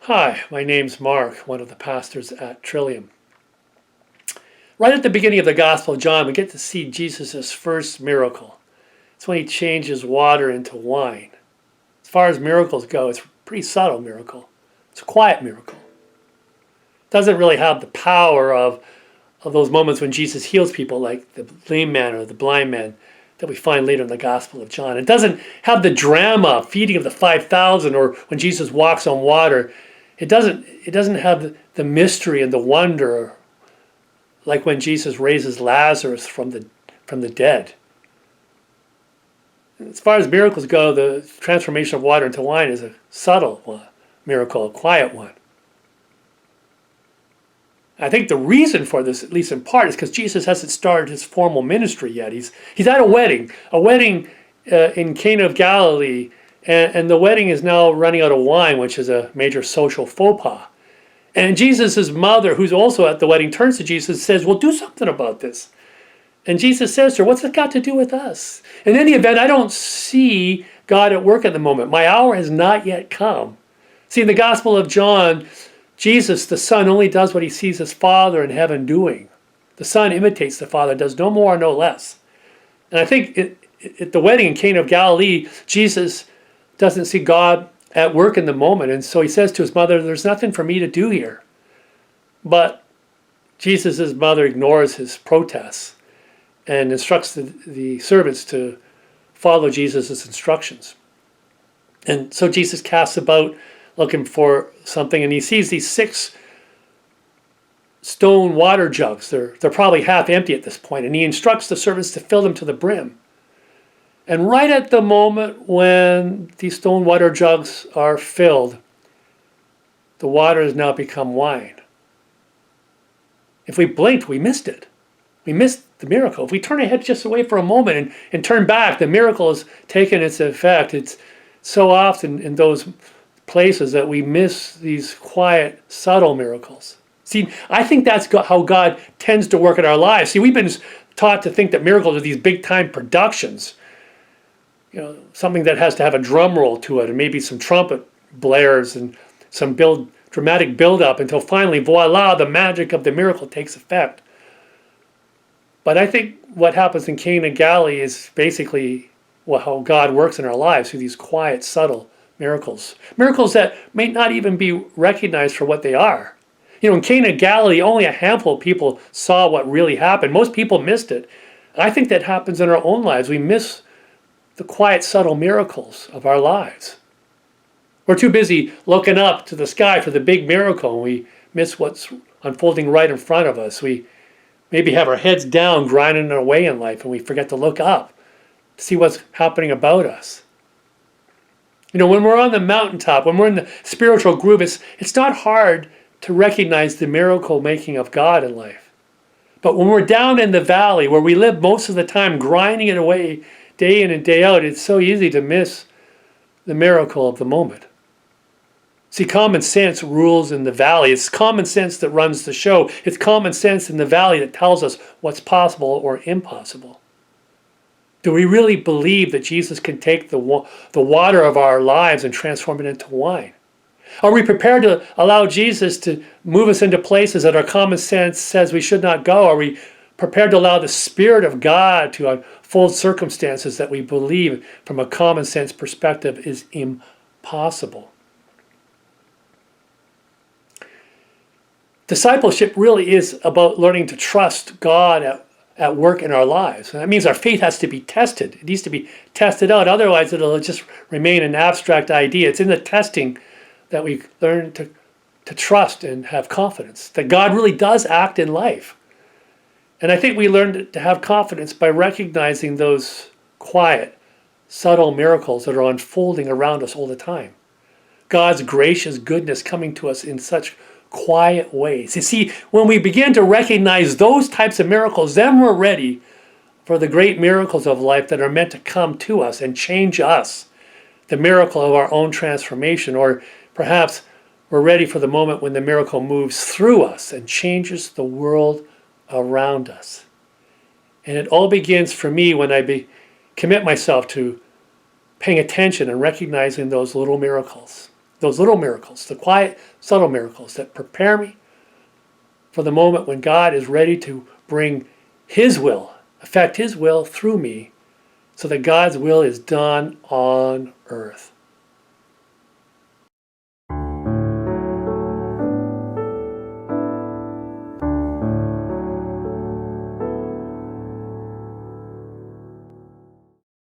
Hi, my name's Mark, one of the pastors at Trillium. Right at the beginning of the Gospel of John, we get to see Jesus' first miracle. It's when he changes water into wine. As far as miracles go, it's a pretty subtle miracle. It's a quiet miracle. It doesn't really have the power of those moments when Jesus heals people like the lame man or the blind man that we find later in the Gospel of John. It doesn't have the drama, feeding of the 5,000, or when Jesus walks on water. It doesn't have the mystery and the wonder like when Jesus raises Lazarus from the dead. As far as miracles go, the transformation of water into wine is a subtle miracle, a quiet one. I think the reason for this, at least in part, is because Jesus hasn't started his formal ministry yet. He's at a wedding in Cana of Galilee, and the wedding is now running out of wine, which is a major social faux pas. And Jesus' mother, who's also at the wedding, turns to Jesus and says, well, do something about this. And Jesus says to her, what's it got to do with us? In any event, I don't see God at work at the moment. My hour has not yet come. See, in the Gospel of John, Jesus, the Son, only does what he sees his Father in heaven doing. The Son imitates the Father, does no more, no less. And I think at the wedding in Cana of Galilee, Jesus doesn't see God at work in the moment. And so he says to his mother, there's nothing for me to do here. But Jesus' mother ignores his protests and instructs the servants to follow Jesus' instructions. And so Jesus casts about looking for something, and he sees these 6 stone water jugs. They're probably half empty at this point, and he instructs the servants to fill them to the brim. And right at the moment when these stone water jugs are filled, the water has now become wine. If we blinked, we missed it. We missed the miracle. If we turn our head just away for a moment and turn back, the miracle has taken its effect. It's so often in those places that we miss these quiet, subtle miracles. See, I think that's how God tends to work in our lives. See, we've been taught to think that miracles are these big-time productions. Something that has to have a drum roll to it and maybe some trumpet blares and some dramatic build-up until finally, voila, the magic of the miracle takes effect. But I think what happens in Cana of Galilee is basically how God works in our lives through these quiet, subtle miracles. Miracles that may not even be recognized for what they are. In Cana of Galilee, only a handful of people saw what really happened. Most people missed it. I think that happens in our own lives. We miss the quiet, subtle miracles of our lives. We're too busy looking up to the sky for the big miracle, and we miss what's unfolding right in front of us. We maybe have our heads down, grinding our way in life, and we forget to look up to see what's happening about us. When we're on the mountaintop, when we're in the spiritual groove, it's not hard to recognize the miracle making of God in life. But when we're down in the valley, where we live most of the time, grinding it away day in and day out, it's so easy to miss the miracle of the moment. See, common sense rules in the valley. It's common sense that runs the show. It's common sense in the valley that tells us what's possible or impossible. Do we really believe that Jesus can take the water of our lives and transform it into wine? Are we prepared to allow Jesus to move us into places that our common sense says we should not go? Are we prepared to allow the Spirit of God to unfold circumstances that we believe from a common sense perspective is impossible? Discipleship really is about learning to trust God at work in our lives. And that means our faith has to be tested. It needs to be tested out. Otherwise, it'll just remain an abstract idea. It's in the testing that we learn to trust and have confidence that God really does act in life. And I think we learn to have confidence by recognizing those quiet, subtle miracles that are unfolding around us all the time. God's gracious goodness coming to us in such quiet ways. You see, when we begin to recognize those types of miracles, then we're ready for the great miracles of life that are meant to come to us and change us. The miracle of our own transformation, or perhaps we're ready for the moment when the miracle moves through us and changes the world around us. And it all begins for me when I commit myself to paying attention and recognizing those little miracles. Those little miracles, the quiet, subtle miracles that prepare me for the moment when God is ready to bring His will, affect His will through me, so that God's will is done on earth.